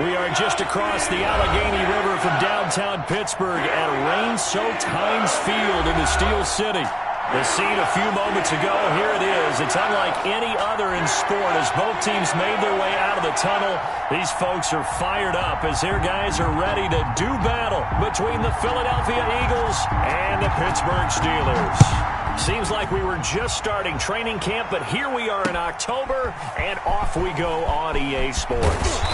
We are just across the Allegheny River from downtown Pittsburgh at rain-soaked Heinz Field in the Steel City. The scene a few moments ago, here it is. It's unlike any other in sport as both teams made their way out of the tunnel. These folks are fired up as their guys are ready to do battle between the Philadelphia Eagles and the Pittsburgh Steelers. Seems like we were just starting training camp, but here we are in October, and off we go on EA Sports.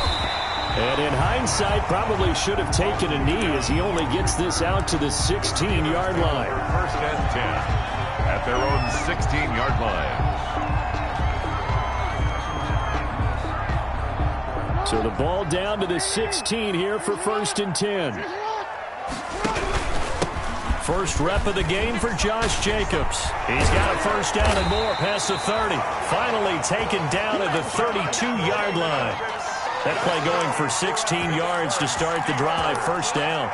And in hindsight, probably should have taken a knee as he only gets this out to the 16-yard line. First and 10 at their own 16-yard line. So the ball down to the 16 here for first and 10. First rep of the game for Josh Jacobs. He's got a first down and more past the 30. Finally taken down at the 32-yard line. That play going for 16 yards to start the drive. First down.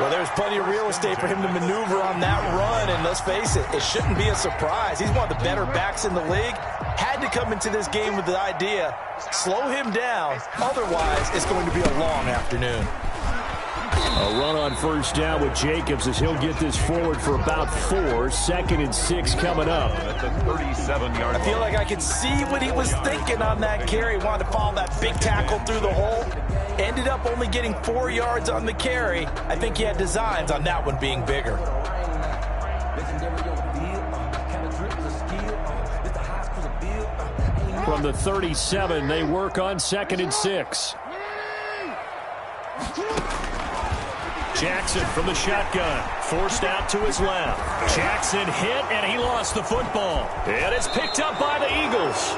Well, there's plenty of real estate for him to maneuver on that run, and let's face it, it shouldn't be a surprise. He's one of the better backs in the league. Had to come into this game with the idea, slow him down, otherwise it's going to be a long afternoon. A run on first down with Jacobs as he'll get this forward for about 4. Second and 6 coming up. At the 37-yard line. I feel like I could see what he was thinking on that carry. Wanted to follow that big tackle through the hole. Ended up only getting 4 yards on the carry. I think he had designs on that one being bigger. From the 37, they work on second and 6. Jackson from the shotgun, forced out to his left. Jackson hit, and he lost the football. And it's picked up by the Eagles.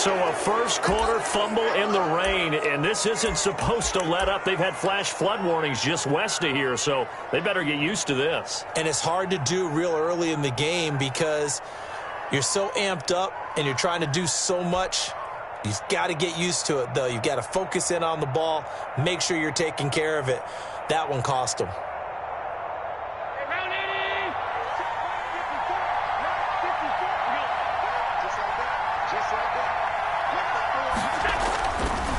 So a first quarter fumble in the rain, and this isn't supposed to let up. They've had flash flood warnings just west of here, so they better get used to this. And it's hard to do real early in the game because you're so amped up and you're trying to do so much. You've got to get used to it, though. You've got to focus in on the ball, make sure you're taking care of it. That one cost him.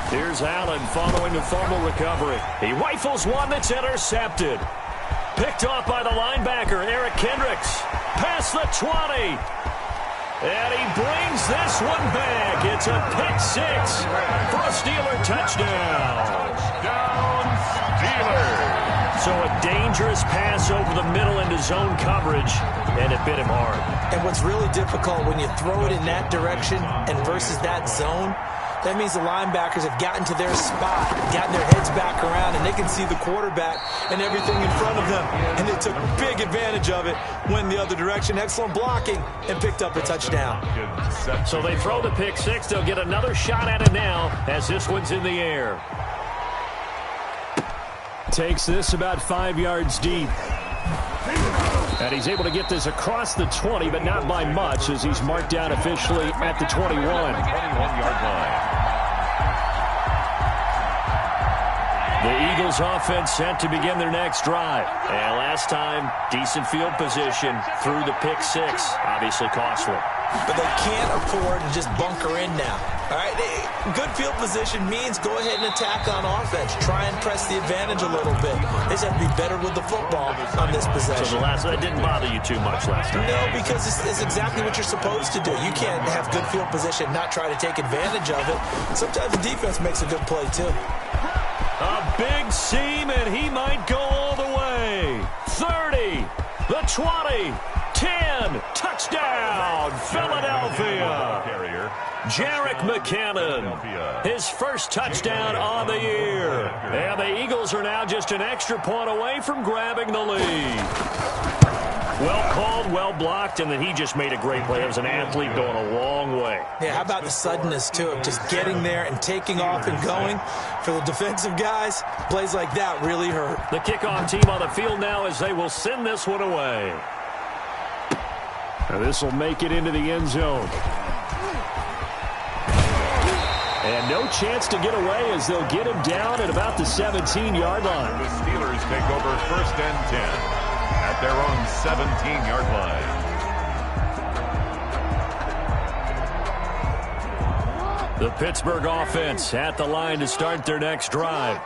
Here's Allen following the fumble recovery. He rifles one that's intercepted. Picked off by the linebacker, Eric Kendricks. Past the 20. And he brings this one back. It's a pick 6 for a Steeler touchdown. Touchdown, Steelers. So a dangerous pass over the middle into zone coverage, and it bit him hard. And what's really difficult when you throw it in that direction and versus that zone, that means the linebackers have gotten to their spot, gotten their heads back around, and they can see the quarterback and everything in front of them. And they took big advantage of it, went the other direction, excellent blocking, and picked up a touchdown. So they throw the pick 6. They'll get another shot at it now as this one's in the air. Takes this about 5 yards deep. And he's able to get this across the 20, but not by much as he's marked down officially at the 21. 21-yard line. The Eagles offense set to begin their next drive. And last time, decent field position through the pick 6. Obviously costly. But they can't afford to just bunker in now. All right, good field position means go ahead and attack on offense. Try and press the advantage a little bit. They just have to be better with the football on this possession. So that didn't bother you too much last time? No, because it's exactly what you're supposed to do. You can't have good field position, not try to take advantage of it. Sometimes the defense makes a good play, too. A big seam, and he might go all the way. 30, the 20, 10, touchdown, Philadelphia. Jarek McCannon, his first touchdown on the year. And the Eagles are now just an extra point away from grabbing the lead. Well called, well blocked, and then he just made a great play. It was an athlete going a long way. Yeah, how about the suddenness to it? Just getting there and taking off and going. For the defensive guys, plays like that really hurt. The kickoff team on the field now as they will send this one away. This will make it into the end zone. And no chance to get away as they'll get him down at about the 17-yard line. The Steelers take over first and 10 at their own 17-yard line. The Pittsburgh offense at the line to start their next drive.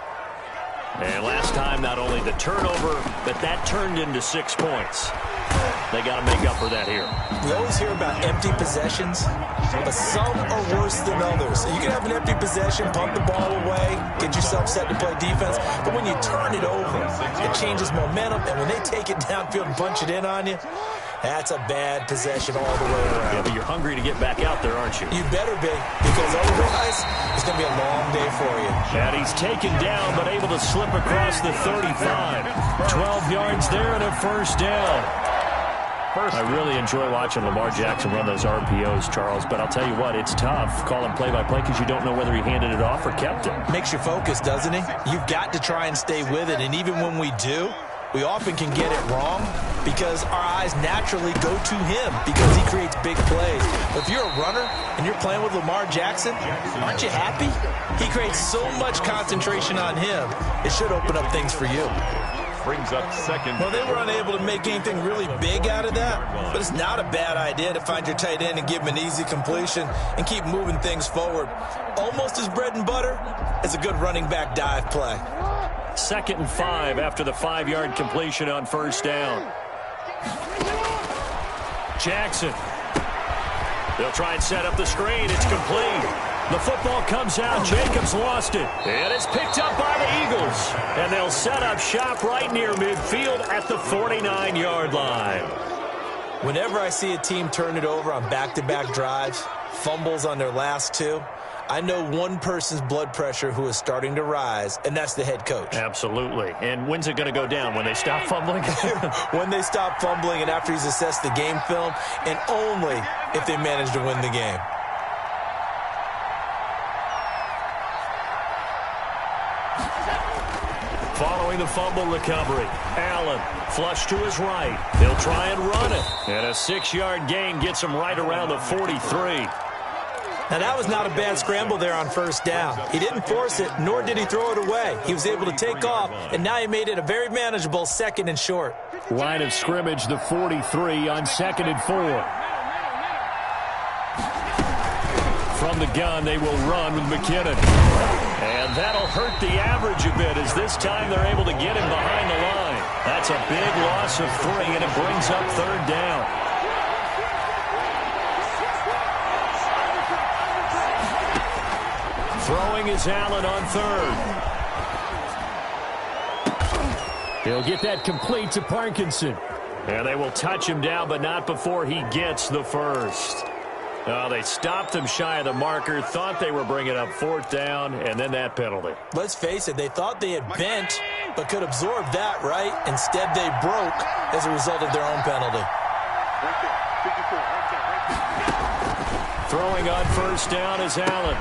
And last time, not only the turnover, but that turned into 6 points. They got to make up for that here. We always hear about empty possessions, but some are worse than others. So you can have an empty possession, pump the ball away, get yourself set to play defense. But when you turn it over, it changes momentum. And when they take it downfield and punch it in on you, that's a bad possession all the way around. Yeah, but you're hungry to get back out there, aren't you? You better be, because otherwise it's going to be a long day for you. And he's taken down, but able to slip across the 35. 12 yards there and a first down. I really enjoy watching Lamar Jackson run those RPOs, Charles, but I'll tell you what, it's tough calling play-by-play because you don't know whether he handed it off or kept it. Makes you focus, doesn't he? You've got to try and stay with it, and even when we do, we often can get it wrong because our eyes naturally go to him because he creates big plays. But if you're a runner and you're playing with Lamar Jackson, aren't you happy? He creates so much concentration on him, it should open up things for you. Brings up second. Well, they were unable to make anything really big out of that, but it's not a bad idea to find your tight end and give him an easy completion and keep moving things forward. Almost as bread and butter as a good running back dive play. 2nd and 5 after the 5-yard completion on first down. Jackson. They'll try and set up the screen. It's complete. The football comes out. Jacobs lost it. And it's picked up by the Eagles. And they'll set up shop right near midfield at the 49-yard line. Whenever I see a team turn it over on back-to-back drives, fumbles on their last 2, I know one person's blood pressure who is starting to rise, and that's the head coach. Absolutely. And when's it going to go down? When they stop fumbling? When they stop fumbling and after he's assessed the game film, and only if they manage to win the game. Following the fumble recovery, Allen flush to his right. He'll try and run it. And a 6-yard gain gets him right around the 43. Now, that was not a bad scramble there on first down. He didn't force it, nor did he throw it away. He was able to take off, and now he made it a very manageable 2nd and short. Line of scrimmage, the 43 on 2nd and 4. From the gun, they will run with McKinnon. And that'll hurt the average a bit as this time they're able to get him behind the line. That's a big loss of 3, and it brings up 3rd down. Throwing is Allen on 3rd. He'll get that complete to Parkinson. And they will touch him down, but not before he gets the first. They stopped him shy of the marker, thought they were bringing up 4th down, and then that penalty. Let's face it, they thought they had bent, but could absorb that, right? Instead, they broke as a result of their own penalty. Throwing on first down is Allen.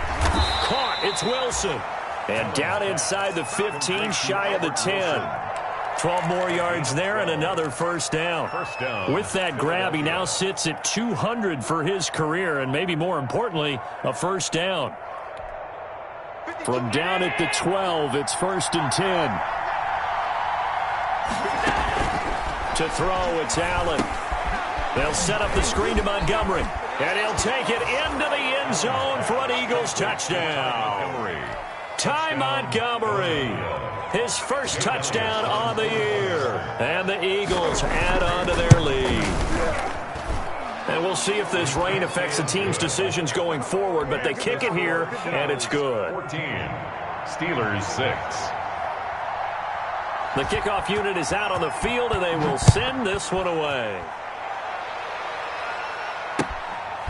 Caught, it's Wilson. And down inside the 15, shy of the 10. 12 more yards there and another first down. With that grab, he now sits at 200 for his career, and maybe more importantly, a first down. From down at the 12, it's 1st and 10. To throw, it's Allen. They'll set up the screen to Montgomery. And he'll take it into the end zone for an Eagles touchdown. Ty Montgomery, his first touchdown on the year. And the Eagles add on to their lead. And we'll see if this rain affects the team's decisions going forward, but they kick it here, and it's good. 14, Steelers 6. The kickoff unit is out on the field, and they will send this one away.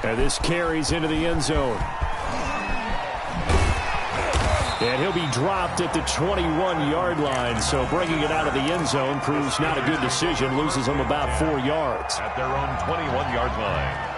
And this carries into the end zone. And he'll be dropped at the 21-yard line, so bringing it out of the end zone proves not a good decision. Loses them about 4 yards. At their own 21-yard line.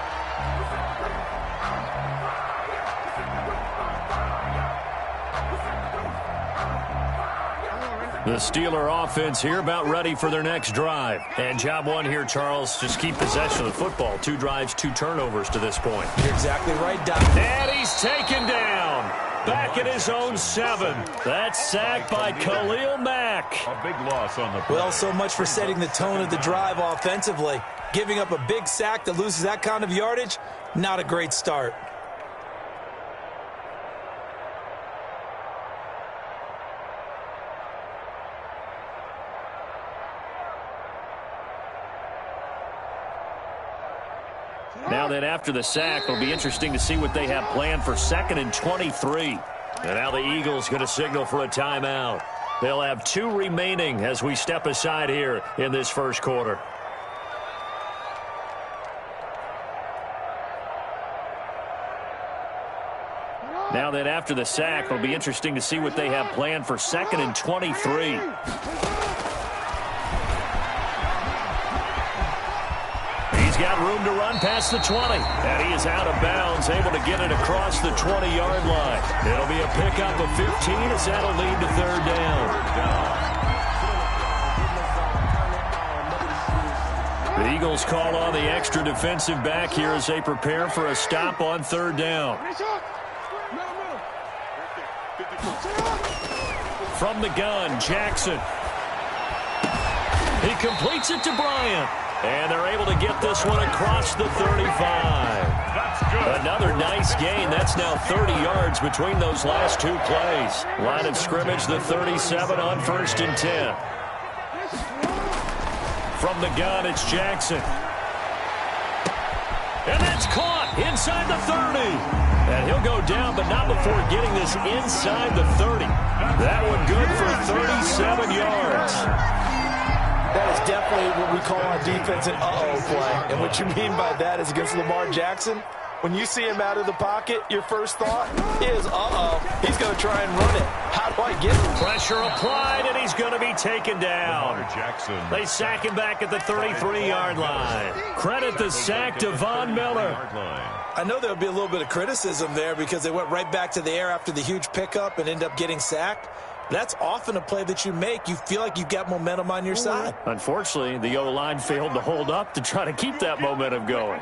The Steeler offense here about ready for their next drive. And job one here, Charles, just keep possession of the football. 2 drives, 2 turnovers to this point. You're exactly right, Doc. And he's taken down. Back at his own 7. That's sacked by Khalil Mack. A big loss on the play. Well, so much for setting the tone of the drive offensively. Giving up a big sack that loses that kind of yardage, not a great start. Now then, after the sack, it'll be interesting to see what they have planned for 2nd and 23. And now the Eagles going to signal for a timeout. They'll have 2 remaining as we step aside here in this first quarter. Now then, after the sack, it'll be interesting to see what they have planned for 2nd and 23. He's got room to run past the 20. And he is out of bounds, able to get it across the 20-yard line. It'll be a pickup of 15 as that'll lead to 3rd down. The Eagles call on the extra defensive back here as they prepare for a stop on 3rd down. From the gun, Jackson. He completes it to Bryant. And they're able to get this one across the 35. That's good. Another nice gain. That's now 30 yards between those last 2 plays. Line of scrimmage, the 37 on 1st and 10. From the gun, it's Jackson. And that's caught inside the 30. And he'll go down, but not before getting this inside the 30. That one good for 37 yards. That is definitely what we call on defense an uh-oh play. And what you mean by that is against Lamar Jackson, when you see him out of the pocket, your first thought is, uh-oh, he's going to try and run it. How do I get him? Pressure applied, and he's going to be taken down. Jackson. They sack him back at the 33-yard line. Credit the sack to Von Miller. I know there would be a little bit of criticism there because they went right back to the air after the huge pickup and end up getting sacked. That's often a play that you make. You feel like you've got momentum on your side. Unfortunately, the O-line failed to hold up to try to keep that momentum going.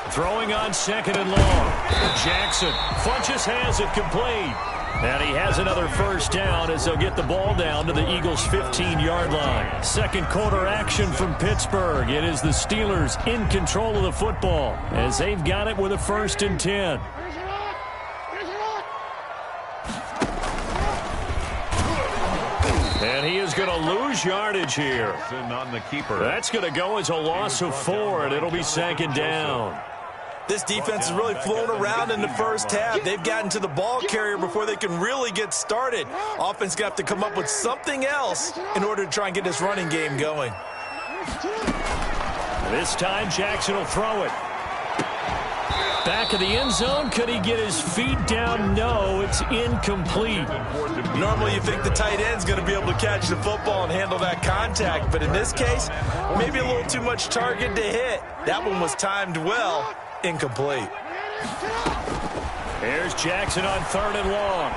Throwing on 2nd and long. Jackson. Funches has it complete. And he has another 1st down as they'll get the ball down to the Eagles' 15-yard line. Second quarter action from Pittsburgh. It is the Steelers in control of the football as they've got it with a 1st and 10. And he is going to lose yardage here. On the keeper. That's going to go as a loss of 4, and it'll be 2nd down. This defense has really flown around in the first half. They've gotten to the ball carrier before they can really get started. Offense got to come up with something else in order to try and get this running game going. This time, Jackson will throw it. Back of the end zone. Could he get his feet down? No, it's incomplete. Normally you think the tight end's going to be able to catch the football and handle that contact, but in this case, maybe a little too much target to hit. That one was timed well. Incomplete. Here's Jackson on 3rd and long.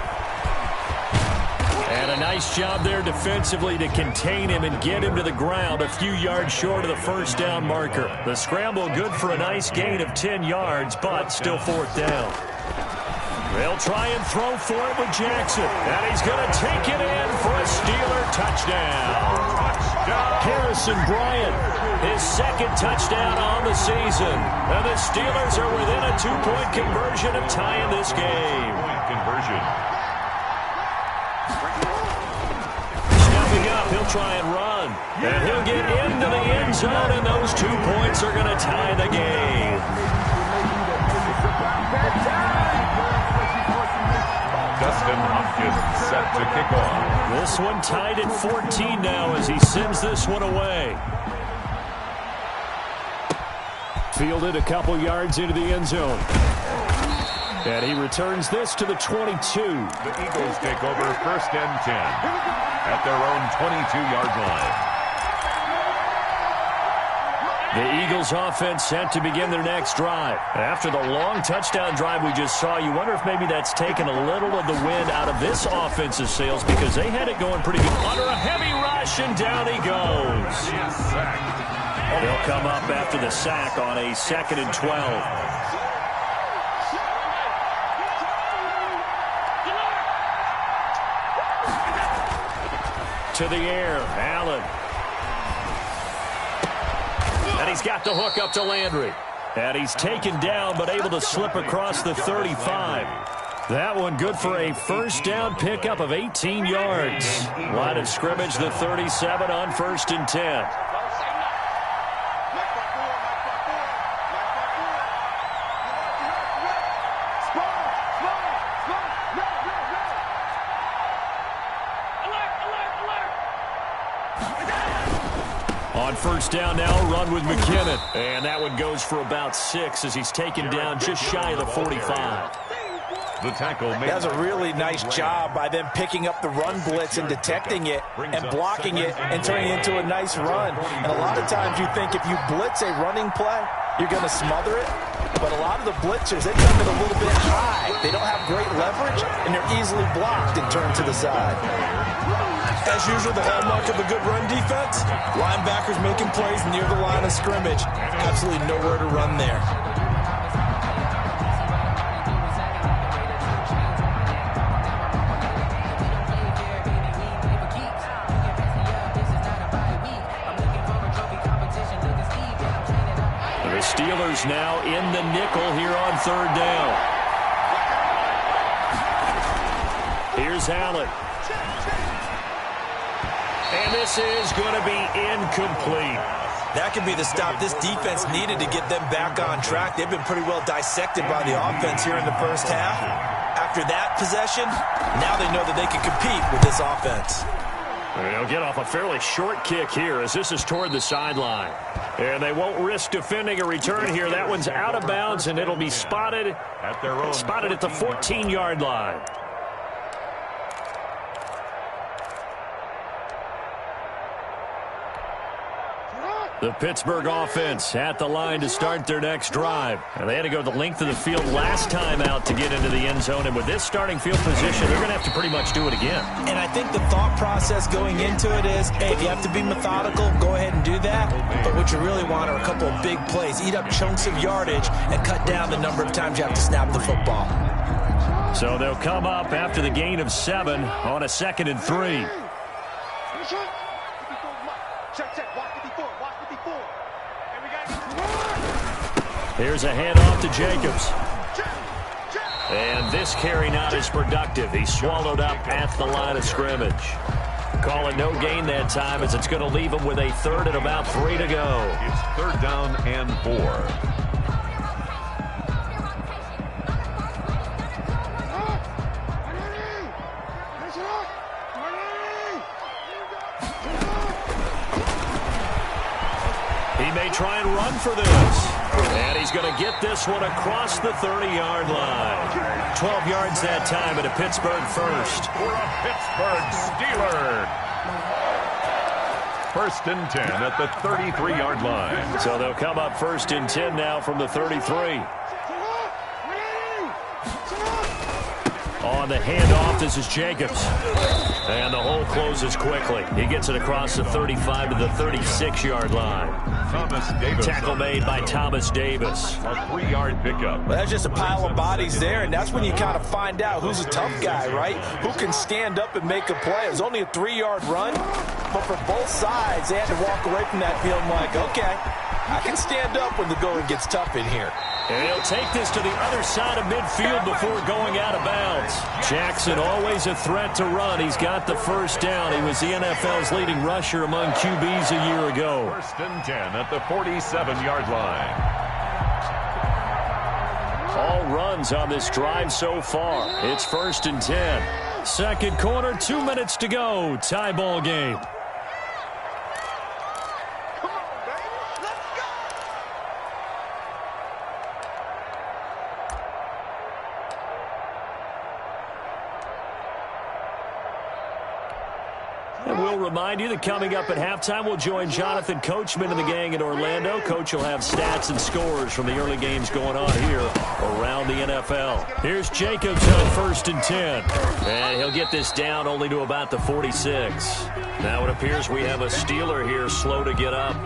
And a nice job there defensively to contain him and get him to the ground a few yards short of the 1st down marker. The scramble good for a nice gain of 10 yards, but still 4th down. They'll try and throw for it with Jackson. And he's going to take it in for a Steeler touchdown. Harrison Bryant, his 2nd touchdown on the season. And the Steelers are within a 2-point conversion of tying this game. Conversion. Stepping up, he'll try and run. And he'll get into the end zone, and those 2 points are going to tie the game. Dustin Hopkins set to kick off. This one tied at 14 now as he sends this one away. Fielded a couple yards into the end zone. And he returns this to the 22. The Eagles take over 1st and 10 at their own 22-yard line. The Eagles offense set to begin their next drive. After the long touchdown drive we just saw, you wonder if maybe that's taken a little of the wind out of this offensive sails because they had it going pretty good. Under a heavy rush, and down he goes. He'll come up after the sack on a 2nd and 12. To the air, Allen. And he's got the hook up to Landry. And he's taken down but able to slip across the 35. That one good for a 1st down pickup of 18 yards. Line of scrimmage, the 37 on 1st and 10. On first down now, run with McKinnon. And that one goes for about 6 as he's taken down just shy of the 45. The tackle made. That was a really nice job by them picking up the run blitz and detecting it and blocking it and turning it into a nice run. And a lot of times you think if you blitz a running play, you're going to smother it. But a lot of the blitzers, they come in a little bit high. They don't have great leverage, and they're easily blocked and turned to the side. As usual, the hallmark of a good run defense, linebackers making plays near the line of scrimmage. Absolutely nowhere to run there. The Steelers now in the nickel here on third down. Here's Allen. And this is going to be incomplete. That could be the stop this defense needed to get them back on track. They've been pretty well dissected by the offense here in the first half. After that possession, now they know that they can compete with this offense. They'll get off a fairly short kick here as this is toward the sideline. And they won't risk defending a return here. That one's out of bounds, and it'll be spotted at the 14-yard line. The Pittsburgh offense at the line to start their next drive. And they had to go the length of the field last time out to get into the end zone. And with this starting field position, they're going to have to pretty much do it again. And I think the thought process going into it is, hey, if you have to be methodical, go ahead and do that. But what you really want are a couple of big plays. Eat up chunks of yardage and cut down the number of times you have to snap the football. So they'll come up after the gain of 7 on a 2nd and 3. Here's a handoff to Jacobs. And this carry not as productive. He's swallowed up at the line of scrimmage. Call it no gain that time as it's going to leave him with a 3rd and about 3 to go. It's 3rd down and 4. He may try and run for this. And he's going to get this one across the 30-yard line. 12 yards that time at a Pittsburgh first. For a Pittsburgh Steeler. 1st and 10 at the 33-yard line. So they'll come up 1st and 10 now from the 33. On the handoff, this is Jacobs. And the hole closes quickly. He gets it across the 35 to the 36-yard line. Thomas Davis. Tackle made by Thomas Davis. A 3-yard pickup. Well, that's just a pile of bodies there, and that's when you kind of find out who's a tough guy, right? Who can stand up and make a play. It was only a 3-yard run, but for both sides, they had to walk away from that feeling like, okay, I can stand up when the going gets tough in here. And he'll take this to the other side of midfield before going out of bounds. Jackson always a threat to run. He's got the 1st down. He was the NFL's leading rusher among QBs a year ago. 1st and 10 at the 47-yard line. All runs on this drive so far. It's 1st and 10. 2nd quarter, 2 minutes to go. Tie ball game. And we'll remind you that coming up at halftime, we'll join Jonathan Coachman and the gang in Orlando. Coach will have stats and scores from the early games going on here around the NFL. Here's Jacobs on 1st and 10. And he'll get this down only to about the 46. Now it appears we have a Steeler here slow to get up.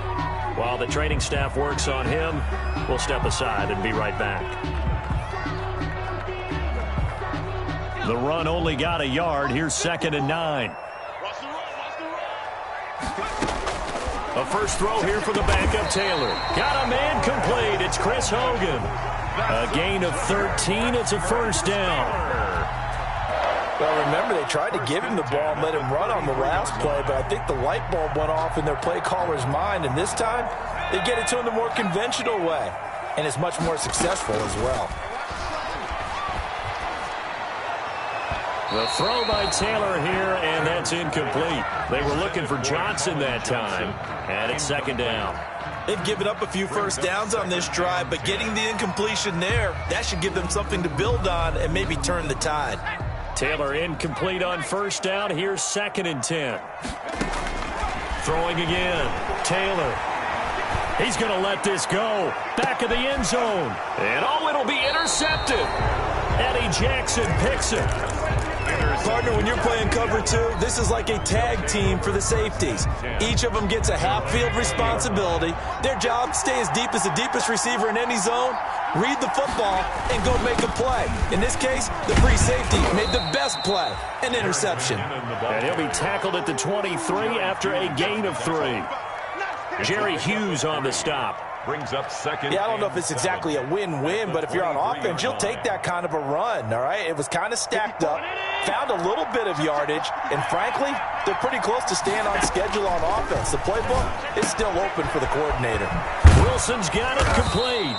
While the training staff works on him, we'll step aside and be right back. The run only got a yard. Here's 2nd and 9. A first throw here for the backup Taylor. Got a man complete. It's Chris Hogan. A gain of 13. It's a 1st down. Well, remember, they tried to give him the ball and let him run on the last play, but I think the light bulb went off in their play caller's mind, and this time they get it to him the more conventional way, and it's much more successful as well. The throw by Taylor here, and that's incomplete. They were looking for Johnson that time, and it's second down. They've given up a few first downs on this drive, but getting the incompletion there, that should give them something to build on and maybe turn the tide. Taylor incomplete on first down. Here's 2nd and 10. Throwing again. Taylor. He's going to let this go. Back of the end zone. And it'll be intercepted. Eddie Jackson picks it. Partner, when you're playing cover 2, this is like a tag team for the safeties. Each of them gets a half-field responsibility. Their job, stay as deep as the deepest receiver in any zone, read the football, and go make a play. In this case, the free safety made the best play, an interception. And he'll be tackled at the 23 after a gain of 3. Jerry Hughes on the stop. Brings up second. Yeah, I don't know if it's exactly a win-win, but if you're on offense, you'll take that kind of a run, all right? It was kind of stacked up, found a little bit of yardage, and frankly, they're pretty close to staying on schedule on offense. The playbook is still open for the coordinator. Wilson's got it complete.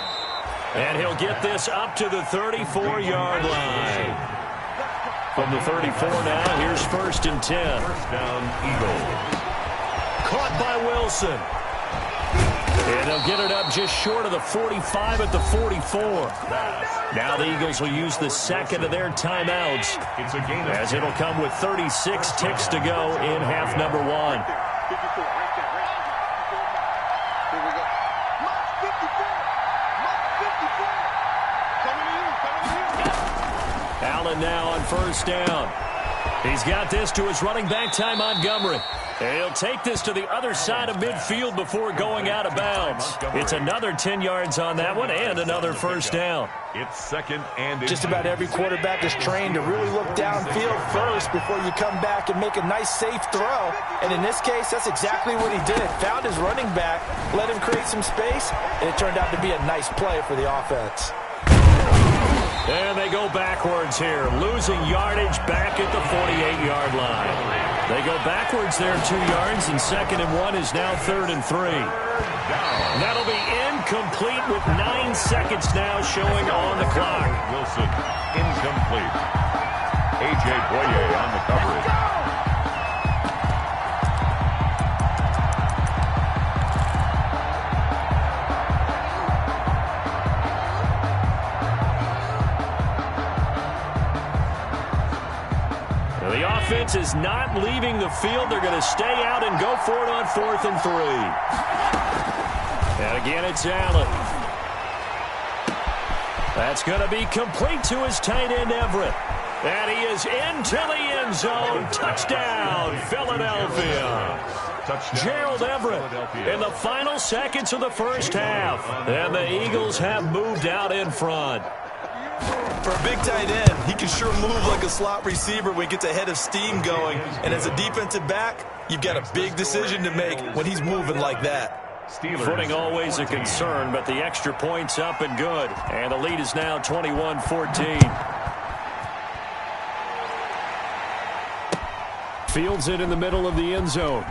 And he'll get this up to the 34-yard line. From the 34 now, here's 1st and 10. First down, Eagles. Caught by Wilson. And they'll get it up just short of the 45 at the 44. Now the Eagles will use the second of their timeouts, as it'll come with 36 ticks to go in half number 1. Allen now on first down. He's got this to his running back, Ty Montgomery. And he'll take this to the other side of midfield before going out of bounds. It's another 10 yards on that one and another first down. It's 2nd and just about every quarterback is trained to really look downfield first before you come back and make a nice, safe throw. And in this case, that's exactly what he did. Found his running back, let him create some space, and it turned out to be a nice play for the offense. And they go backwards here, losing yardage back at the 48-yard line. They go backwards there 2 yards, and 2nd and 1 is now 3rd and 3. That'll be incomplete with 9 seconds now showing on the clock. Wilson, incomplete. A.J. Boye on the coverage. The offense is not leaving the field. They're going to stay out and go for it on 4th and 3. And again, it's Allen. That's going to be complete to his tight end, Everett. And he is into the end zone. Touchdown, Philadelphia. Gerald Everett in the final seconds of the first half. And the Eagles have moved out in front. For a big tight end, he can sure move like a slot receiver when he gets a head of steam going. And as a defensive back, you've got a big decision to make when he's moving like that. Footing always a concern, but the extra point's up and good. And the lead is now 21-14. Fields it in the middle of the end zone.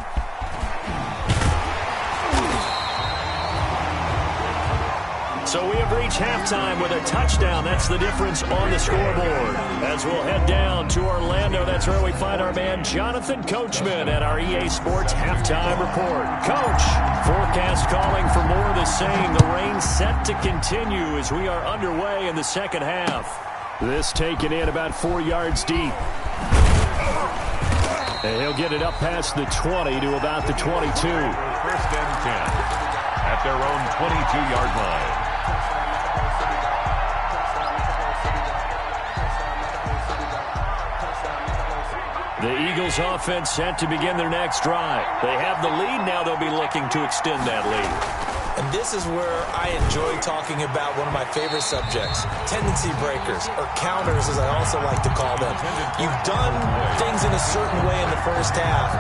So we have reached halftime with a touchdown. That's the difference on the scoreboard. As we'll head down to Orlando, that's where we find our man Jonathan Coachman at our EA Sports Halftime Report. Coach, forecast calling for more of the same. The rain set to continue as we are underway in the second half. This taken in about 4 yards deep. And he'll get it up past the 20 to about the 22. 1st and 10 at their own 22-yard line. The Eagles offense set to begin their next drive. They have the lead now. They'll be looking to extend that lead. And this is where I enjoy talking about one of my favorite subjects, tendency breakers, or counters as I also like to call them. You've done things in a certain way in the first half,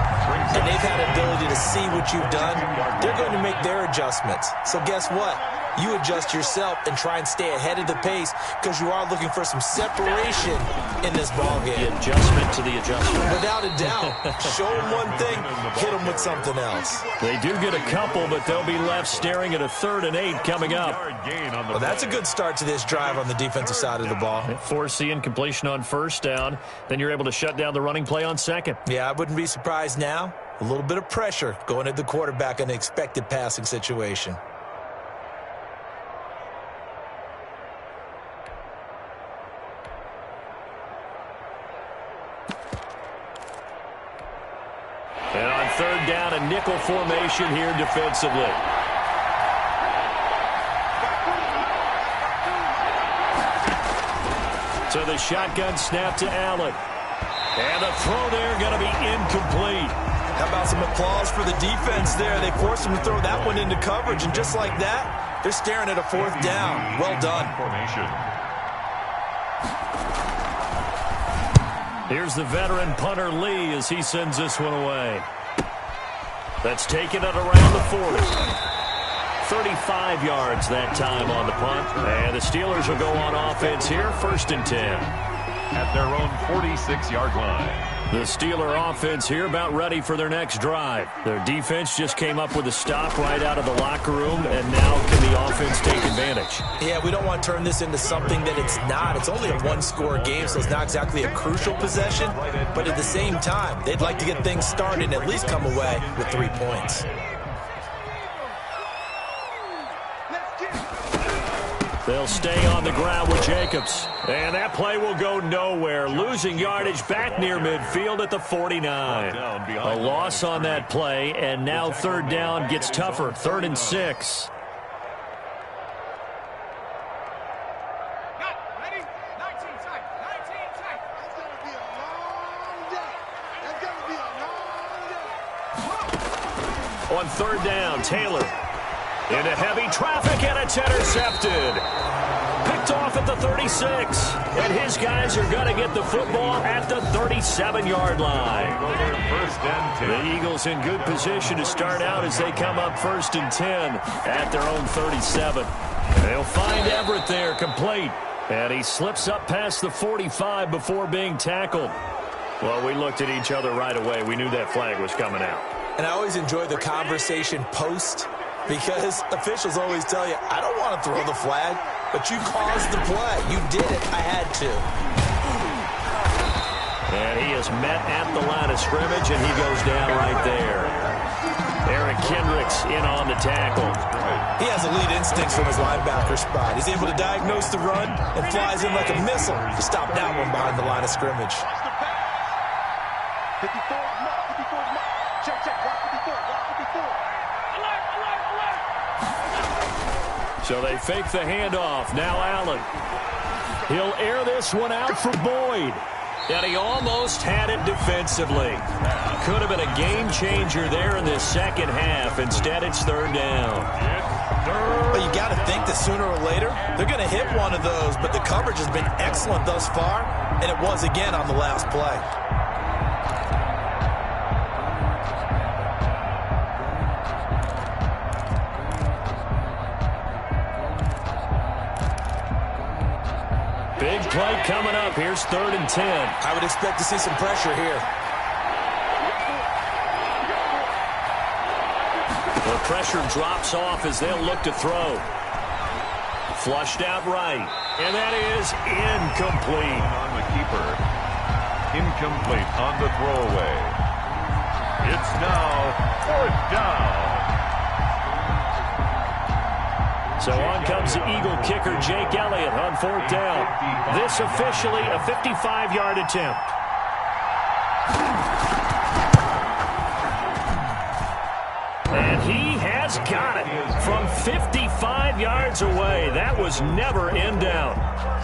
and they've had the ability to see what you've done. They're going to make their adjustments. So guess what? you adjust yourself and try and stay ahead of the pace because you are looking for some separation in this ballgame. The adjustment to the adjustment. Without a doubt. Show them one thing, hit them with something else. They do get a couple, but they'll be left staring at a 3rd and 8 coming up. Well, that's a good start to this drive on the defensive side of the ball. Force the incompletion on 1st down. Then you're able to shut down the running play on 2nd. Yeah, I wouldn't be surprised now. A little bit of pressure going at the quarterback in an expected passing situation. And on 3rd down, a nickel formation here defensively. So the shotgun snap to Allen. And the throw there going to be incomplete. How about some applause for the defense there? They forced him to throw that one into coverage, and just like that, they're staring at a 4th down. Well done. Here's the veteran punter Lee as he sends this one away. That's taken it around the 40. 35 yards that time on the punt. And the Steelers will go on offense here, 1st and 10. At their own 46-yard line. The Steeler offense here about ready for their next drive. Their defense just came up with a stop right out of the locker room, and now can the offense take advantage? Yeah, we don't want to turn this into something that it's not. It's only a one-score game, so it's not exactly a crucial possession. But at the same time, they'd like to get things started and at least come away with 3 points. They'll stay on the ground with Jacobs. And that play will go nowhere. Losing yardage back near midfield at the 49. A loss on that play, and now 3rd down gets tougher. 3rd and 6. On 3rd down, Taylor. Into heavy traffic, and it's intercepted. Picked off at the 36. And his guys are going to get the football at the 37-yard line. The Eagles in good position to start out as they come up 1st and 10 at their own 37. They'll find Everett there, complete. And he slips up past the 45 before being tackled. Well, we looked at each other right away. We knew that flag was coming out. And I always enjoy the conversation post, because officials always tell you, I don't want to throw the flag, but you caused the play. You did it. I had to. And he is met at the line of scrimmage, and he goes down right there. Eric Kendricks in on the tackle. He has elite instincts from his linebacker spot. He's able to diagnose the run and flies in like a missile to stop that one behind the line of scrimmage. 54, check, watch 54. So they fake the handoff. Now Allen. He'll air this one out for Boyd. And he almost had it defensively. Could have been a game changer there in this 2nd half. Instead, it's 3rd down. But you got to think that sooner or later, they're going to hit one of those. But the coverage has been excellent thus far, and it was again on the last play. Big play coming up. Here's 3rd and 10. I would expect to see some pressure here. The pressure drops off as they'll look to throw. Flushed out right. And that is incomplete. On the keeper. Incomplete on the throwaway. It's now 4th down. So on comes the Eagle kicker, Jake Elliott, on 4th down. This officially a 55-yard attempt. And he has got it from 55 yards away. That was never in doubt.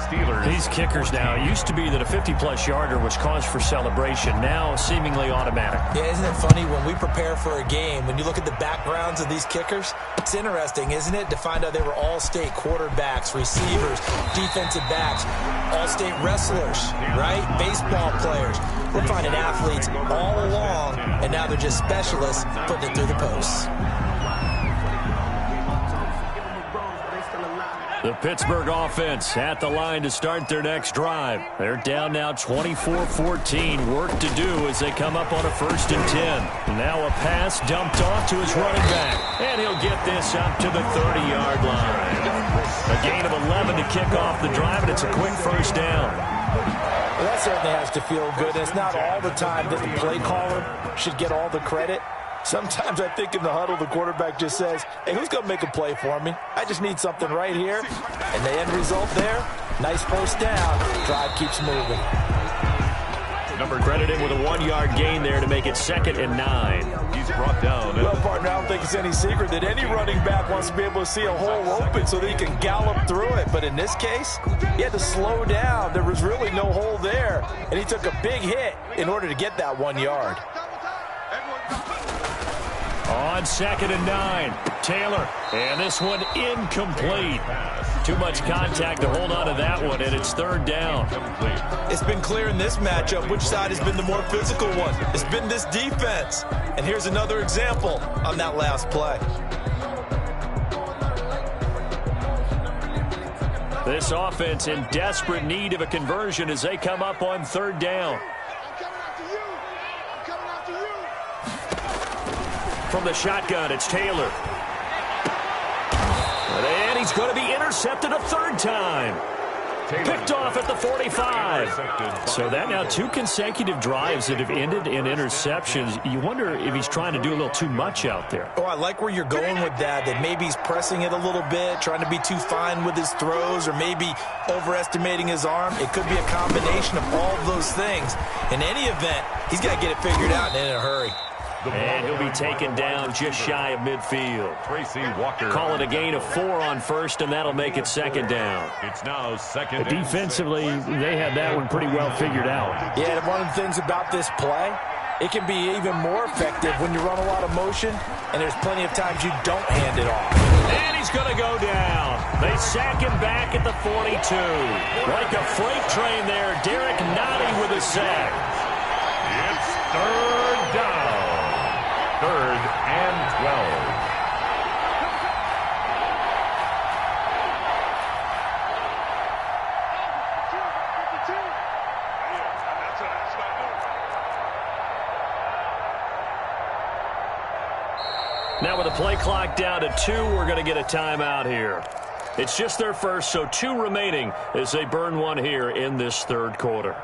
Steelers. These kickers now, it used to be that a 50-plus yarder was cause for celebration. Now seemingly automatic. Yeah, isn't it funny when we prepare for a game, when you look at the backgrounds of these kickers, it's interesting, isn't it, to find out they were all-state quarterbacks, receivers, defensive backs, all-state wrestlers, right? Baseball players. We're finding athletes all along, and now they're just specialists putting it through the posts. The Pittsburgh offense at the line to start their next drive. They're down now 24-14. Work to do as they come up on a 1st and 10. Now a pass dumped off to his running back. And he'll get this up to the 30-yard line. A gain of 11 to kick off the drive, and it's a quick 1st down. Well, that certainly has to feel good. It's not all the time that the play caller should get all the credit. Sometimes I think in the huddle, the quarterback just says, hey, who's going to make a play for me? I just need something right here. And the end result there, nice 1st down. Drive keeps moving. Credited with a 1-yard gain there to make it 2nd and 9. He's brought down. Well, partner, I don't think it's any secret that any running back wants to be able to see a hole open so that he can gallop through it. But in this case, he had to slow down. There was really no hole there. And he took a big hit in order to get that 1 yard. On 2nd and 9, Taylor, and this one incomplete. Too much contact to hold on to that one, and it's 3rd down. It's been clear in this matchup which side has been the more physical one. It's been this defense. And here's another example on that last play. This offense in desperate need of a conversion as they come up on 3rd down. From the shotgun, it's Taylor. And he's going to be intercepted a 3rd time. Picked off at the 45. So that now 2 consecutive drives that have ended in interceptions. You wonder if he's trying to do a little too much out there. Oh, I like where you're going with that maybe he's pressing it a little bit, trying to be too fine with his throws, or maybe overestimating his arm. It could be a combination of all of those things. In any event, he's got to get it figured out and in a hurry. And he'll be taken down just shy of midfield. Tracy Walker. Call it a gain of 4 on 1st, and that'll make it 2nd down. It's now 2nd. Defensively, they had that one pretty well figured out. Yeah, and one of the things about this play, it can be even more effective when you run a lot of motion, and there's plenty of times you don't hand it off. And he's going to go down. They sack him back at the 42. Like a freight train there, Derek Nottie with a sack. It's 3rd down. 3rd and 12. Now with the play clock down to 2, we're going to get a timeout here. It's just their first, so 2 remaining as they burn one here in this 3rd quarter.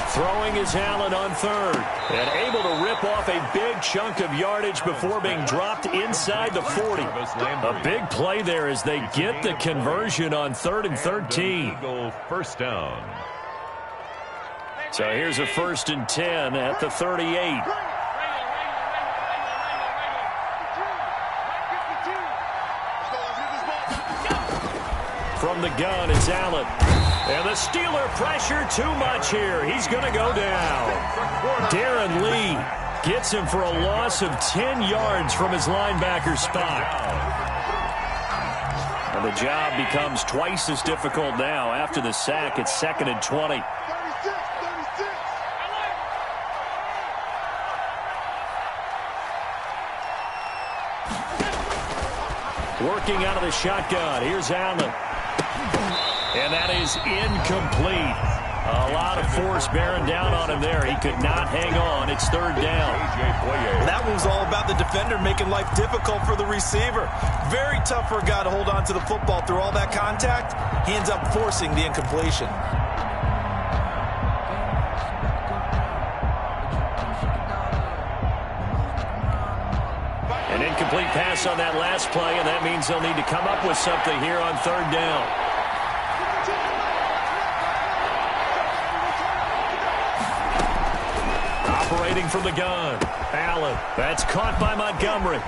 Throwing is Allen on 3rd, and able to rip off a big chunk of yardage before being dropped inside the 40. A big play there as they get the conversion on 3rd and 13. 1st down. So here's a 1st and 10 at the 38. From the gun, it's Allen. And the Steeler pressure too much here. He's going to go down. Darren Lee gets him for a loss of 10 yards from his linebacker spot. And the job becomes twice as difficult now after the sack. It's 2nd and 20. Working out of the shotgun. Here's Allen. And that is incomplete. A lot of force bearing down on him there. He could not hang on. It's 3rd down. That one was all about the defender making life difficult for the receiver. Very tough for a guy to hold on to the football through all that contact. He ends up forcing the incompletion. An incomplete pass on that last play, and that means they'll need to come up with something here on 3rd down. Operating from the gun, Allen. That's caught by Montgomery.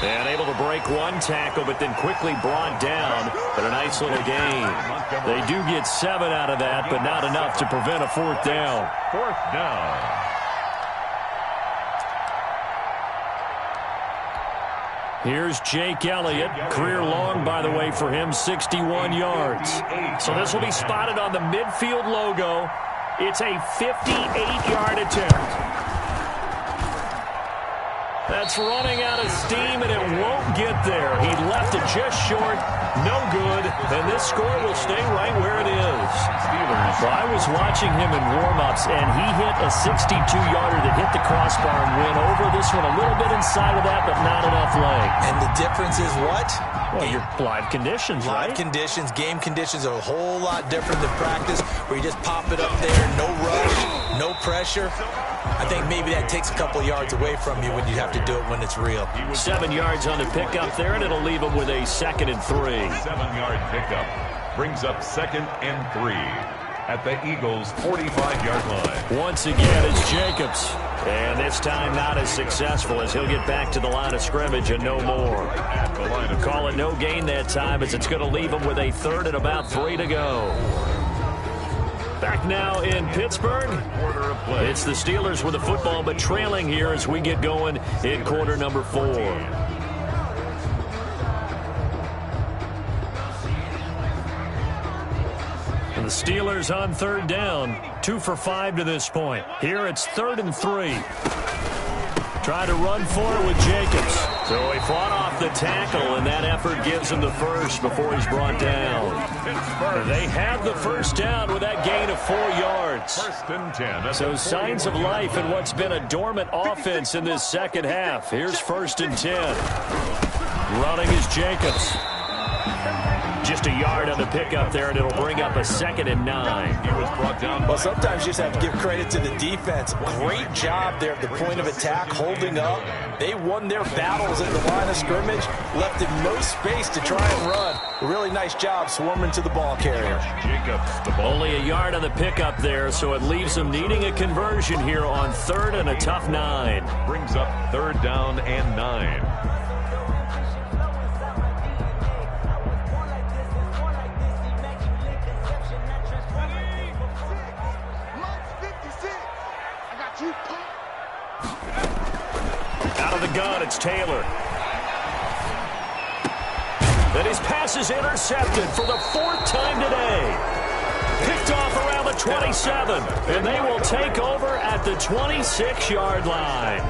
And able to break one tackle, but then quickly brought down. But a nice little gain. They do get 7 out of that, but not enough to prevent a 4th down. 4th down. Here's Jake Elliott. Career long, by the way, for him, 61 yards. So this will be spotted on the midfield logo. It's a 58-yard attempt. That's running out of steam, and it won't get there. He left it just short. No good. And this score will stay right where it is. Well, I was watching him in warm-ups, and he hit a 62-yarder that hit the crossbar and went over. This one a little bit inside of that, but not enough leg. And the difference is what? Well, your live conditions, right? Live conditions, game conditions are a whole lot different than practice, where you just pop it up there, no rush, no pressure. I think maybe that takes a couple yards away from you when you have to do it when it's real. 7 yards on the pickup there, and it'll leave him with a 2nd and 3. 7-yard pickup brings up 2nd and 3 at the Eagles' 45-yard line. Once again, it's Jacobs. And this time not as successful as he'll get back to the line of scrimmage and no more. Call it no gain that time as it's going to leave him with a 3rd and about 3 to go. Back now in Pittsburgh. It's the Steelers with the football, but trailing here as we get going in quarter number 4. And the Steelers on 3rd down. 2 for 5 to this point. Here it's 3rd and 3. Try to run for it with Jacobs. So he fought off the tackle, and that effort gives him the first before he's brought down. They have the first down with that gain of 4 yards. 1st and 10. So signs of life in what's been a dormant offense in this second half. Here's 1st and 10. Running is Jacobs. Just a yard on the pickup there, and it'll bring up a 2nd and 9. He was brought down. Well, sometimes you just have to give credit to the defense. Great job there at the point of attack, holding up. They won their battles at the line of scrimmage, left him no space to try and run. A really nice job swarming to the ball carrier. Jacobs, the ball. Only a yard on the pickup there, so it leaves him needing a conversion here on 3rd and a tough 9. Brings up 3rd down and 9. Out of the gun, it's Taylor. Then his pass is intercepted for the 4th time today. Picked off around the 27, and they will take over at the 26-yard line.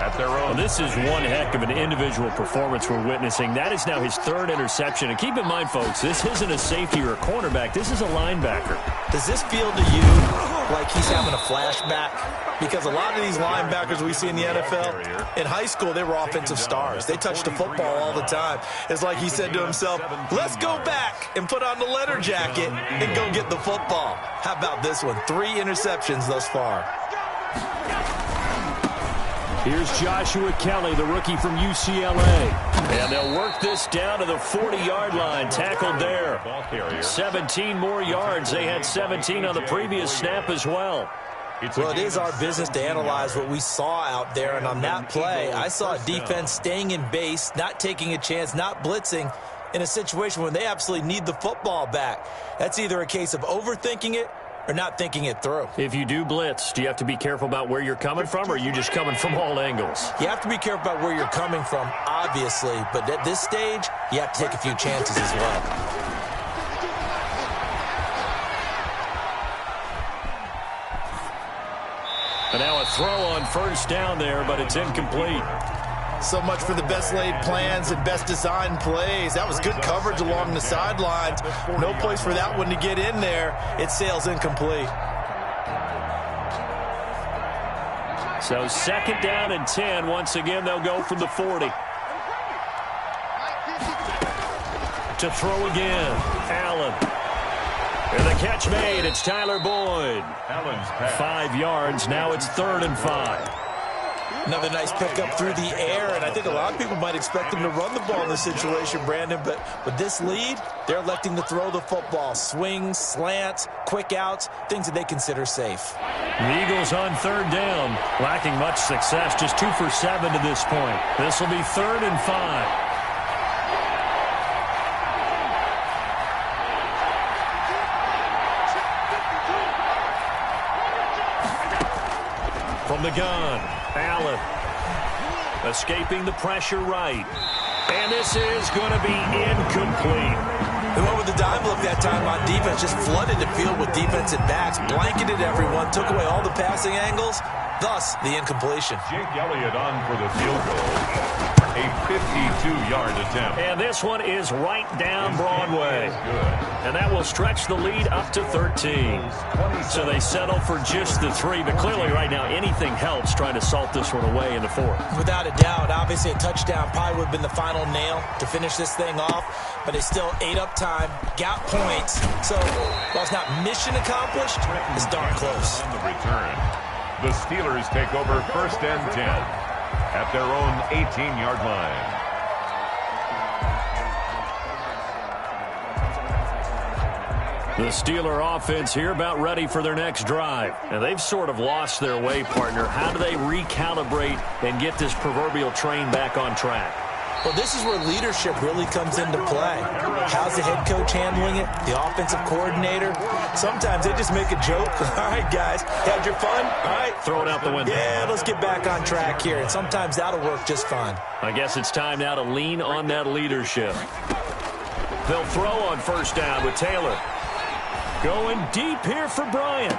At their own. This is one heck of an individual performance we're witnessing. That is now his 3rd interception. And keep in mind, folks, this isn't a safety or a cornerback. This is a linebacker. Does this feel to you like he's having a flashback? Because a lot of these linebackers we see in the NFL, in high school, they were offensive stars. They touched the football all the time. It's like he said to himself, let's go back and put on the leather jacket and go get the football. How about this one? 3 interceptions thus far. Here's Joshua Kelly, the rookie from UCLA. And they'll work this down to the 40-yard line. Tackled there. 17 more yards. They had 17 on the previous snap as well. Well, it is our business to analyze what we saw out there. And on that play, I saw a defense staying in base, not taking a chance, not blitzing in a situation when they absolutely need the football back. That's either a case of overthinking it or not thinking it through. If you do blitz, do you have to be careful about where you're coming from, or are you just coming from all angles? You have to be careful about where you're coming from, obviously, but at this stage, you have to take a few chances as well. And now a throw on 1st down there, but it's incomplete. So much for the best laid plans and best designed plays. That was good coverage along the sidelines. No place for that one to get in there. It sails incomplete. So 2nd down and 10. Once again, they'll go from the 40. To throw again. Allen. And the catch made. It's Tyler Boyd. Allen's pass. 5 yards. Now it's 3rd and 5. Another nice pickup through the air, and I think a lot of people might expect him to run the ball in this situation, Brandon, but with this lead, they're electing to throw the football. Swings, slants, quick outs, things that they consider safe. The Eagles on 3rd down, lacking much success, just 2 for 7 to this point. This will be 3rd and 5. From the gun, Allen. Escaping the pressure right. And this is going to be incomplete. They went with the dime look that time on defense, just flooded the field with defensive backs, blanketed everyone, took away all the passing angles, thus the incompletion. Jake Elliott on for the field goal. A 52-yard attempt. And this one is right down Broadway. And that will stretch the lead up to 13. So they settle for just the 3. But clearly right now anything helps trying to salt this one away in the 4th. Without a doubt, obviously a touchdown probably would have been the final nail to finish this thing off. But they still ate up time, got points. So while it's not mission accomplished, it's darn close. On the return, the Steelers take over 1st and 10. At their own 18-yard line. The Steeler offense here about ready for their next drive. And they've sort of lost their way, partner. How do they recalibrate and get this proverbial train back on track? Well, this is where leadership really comes into play. How's the head coach handling it? The offensive coordinator? Sometimes they just make a joke. All right, guys, had your fun? All right. Throw it out the window. Yeah, let's get back on track here. And sometimes that'll work just fine. I guess it's time now to lean on that leadership. They'll throw on 1st down with Taylor. Going deep here for Bryant.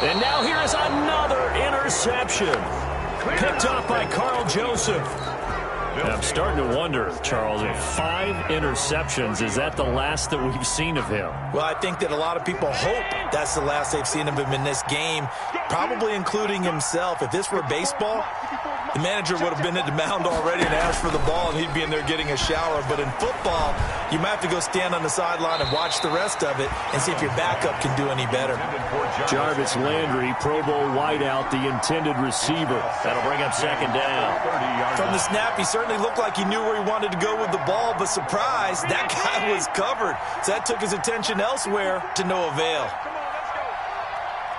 And now here is another interception. Picked up by Carl Joseph. I'm starting to wonder, Charles, if 5 interceptions, is that the last that we've seen of him? Well, I think that a lot of people hope that's the last they've seen of him in this game, probably including himself. If this were baseball, the manager would have been at the mound already and asked for the ball, and he'd be in there getting a shower. But in football, you might have to go stand on the sideline and watch the rest of it and see if your backup can do any better. Jarvis Landry, Pro Bowl wideout, the intended receiver. That'll bring up 2nd down. From the snap, he certainly looked like he knew where he wanted to go with the ball, but surprise, that guy was covered. So that took his attention elsewhere to no avail. Come on, let's go.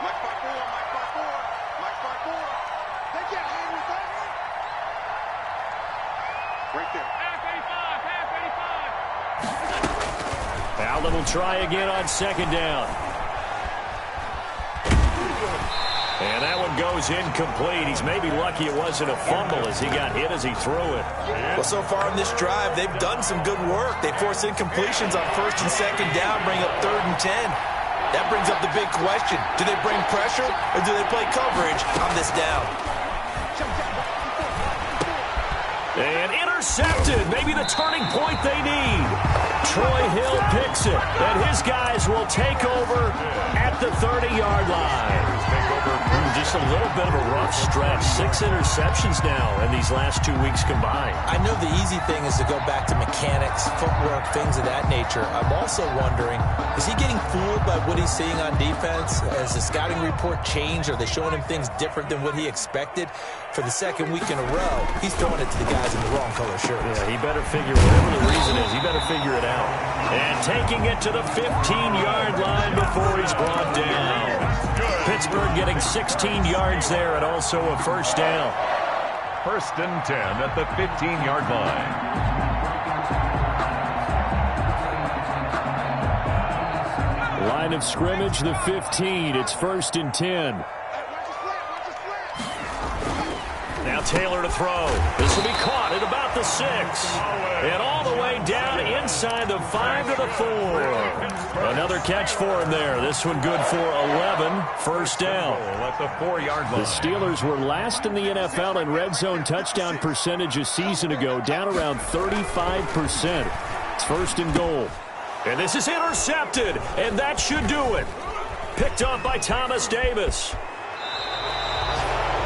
Mike 5-4, Mike 5-4, Mike 5-4. They can't hang with that. Right there. Half 85, half 85. Allen will try again on 2nd down. And that one goes incomplete. He's maybe lucky it wasn't a fumble as he got hit as he threw it. Well, so far in this drive, they've done some good work. They force incompletions on 1st and 2nd down, bring up 3rd and 10. That brings up the big question. Do they bring pressure or do they play coverage on this down? And intercepted. Maybe the turning point they need. Troy Hill picks it. And his guys will take over at the 30-yard line. Just a little bit of a rough stretch. 6 interceptions now in these last 2 weeks combined. I know the easy thing is to go back to mechanics, footwork, things of that nature. I'm also wondering, is he getting fooled by what he's seeing on defense? Has the scouting report changed? Are they showing him things different than what he expected? For the 2nd week in a row, he's throwing it to the guys in the wrong color shirts. Yeah, he better figure, whatever the reason is, he better figure it out. And taking it to the 15-yard line before he's brought down. Pittsburgh getting 16 yards there and also a 1st down. 1st and 10 at the 15-yard line. Line of scrimmage, the 15. It's 1st and 10. Now Taylor to throw. This will be caught at about the 6. And all the way down inside the 5 to the 4. Another catch for him there. This one good for 11. 1st down. At the 4-yard line. The Steelers were last in the NFL in red zone touchdown percentage a season ago, down around 35%. It's 1st and goal. And this is intercepted, and that should do it. Picked up by Thomas Davis.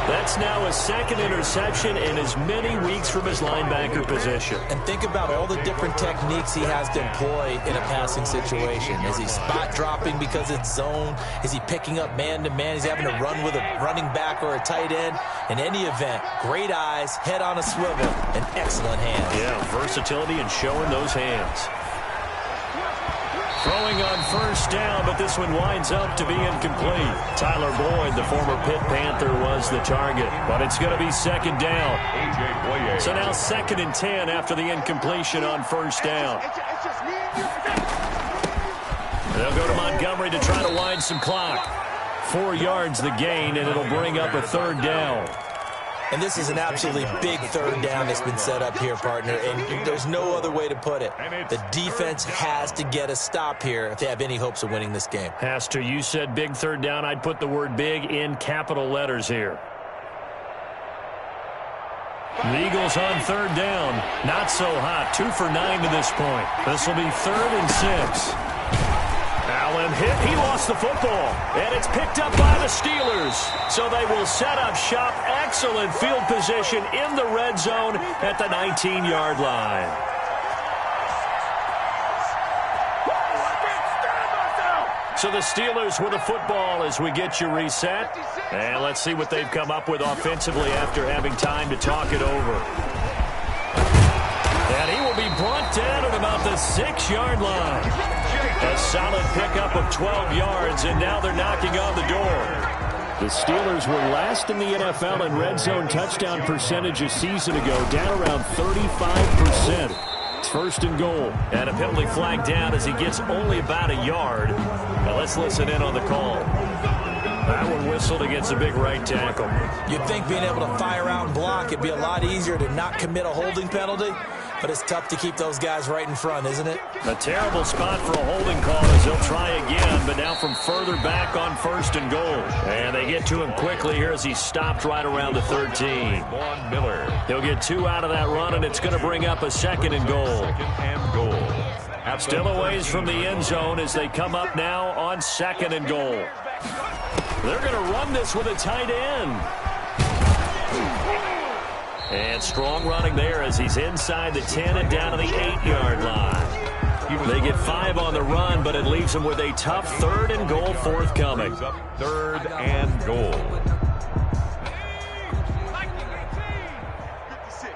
That's now a 2nd interception in as many weeks from his linebacker position. And think about all the different techniques he has to employ in a passing situation. Is he spot dropping because it's zone? Is he picking up man-to-man? Is he having to run with a running back or a tight end? In any event, great eyes, head on a swivel, and excellent hands. Yeah, versatility and showing those hands. Throwing on 1st down, but this one winds up to be incomplete. Tyler Boyd, the former Pitt Panther, was the target, but it's going to be 2nd down. So now 2nd and 10 after the incompletion on 1st down. They'll go to Montgomery to try to wind some clock. 4 yards the gain, and it'll bring up a 3rd down. And this is an absolutely big third down that's been set up here, partner, and there's no other way to put it. The defense has to get a stop here if they have any hopes of winning this game. Pastor, you said big third down. I'd put the word big in capital letters here. The Eagles on third down. Not so hot. 2 for 9 to this point. This will be 3rd and 6. Allen hit. He lost the football. And it's picked up by the Steelers. So they will set up shop. Excellent field position in the red zone at the 19-yard line. So the Steelers with the football as we get you reset. And let's see what they've come up with offensively after having time to talk it over. And he will be brought down at about the 6-yard line. A solid pickup of 12 yards, and now they're knocking on the door. The Steelers were last in the NFL in red zone touchdown percentage a season ago, down around 35%. It's 1st and goal. And a penalty flag down as he gets only about a yard. Now let's listen in on the call. That one whistled against a big right tackle. You'd think being able to fire out and block, it'd be a lot easier to not commit a holding penalty. But it's tough to keep those guys right in front, isn't it? A terrible spot for a holding call as they'll try again, but now from further back on 1st and goal. And they get to him quickly here as he stopped right around the 13. Von Miller. He'll get 2 out of that run, and it's going to bring up a 2nd and goal. 2nd and goal. Still a ways from the end zone as they come up now on 2nd and goal. They're going to run this with a tight end. And strong running there as he's inside the 10 and down to the 8-yard line. They get 5 on the run, but it leaves them with a tough 3rd and goal forthcoming. 3rd and goal. 56.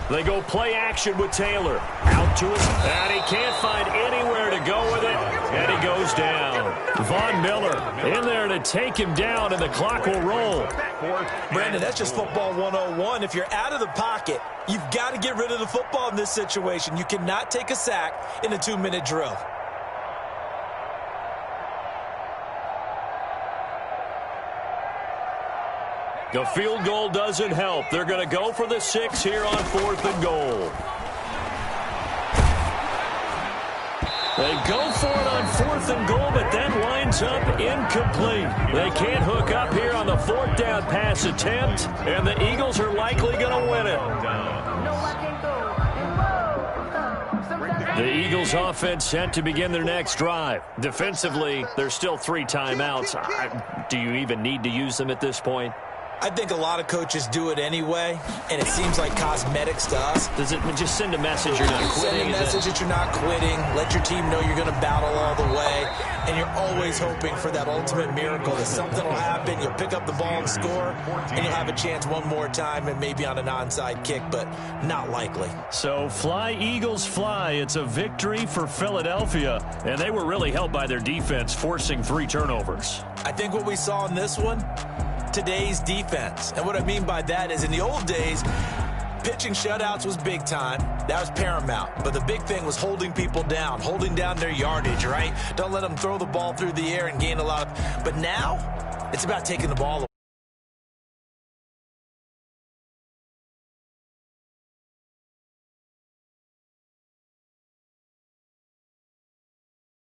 They go play action with Taylor. Out to his, and he can't find anywhere to go with it, and he goes down. Von Miller in there to take him down, and the clock will roll. Brandon, that's just football 101. If you're out of the pocket, you've got to get rid of the football in this situation. You cannot take a sack in a 2-minute drill. The field goal doesn't help. They're going to go for the 6 here on 4th and goal. They go for it on 4th and goal, but that winds up incomplete. They can't hook up here on the 4th down pass attempt, and the Eagles are likely going to win it. The Eagles offense set to begin their next drive. Defensively, there's still 3 timeouts. Do you even need to use them at this point? I think a lot of coaches do it anyway, and it seems like cosmetics to us. Does it just send a message you're not quitting? Send a message that you're not quitting. Let your team know you're going to battle all the way, and you're always hoping for that ultimate miracle that something will happen. You'll pick up the ball and score, and you'll have a chance one more time and maybe on an onside kick, but not likely. So fly, Eagles, fly. It's a victory for Philadelphia, and they were really helped by their defense, forcing 3 turnovers. I think what we saw in this one, today's defense. And what I mean by that is in the old days, pitching shutouts was big time. That was paramount. But the big thing was holding people down, holding down their yardage, right? Don't let them throw the ball through the air and gain a lot of... But now, it's about taking the ball away.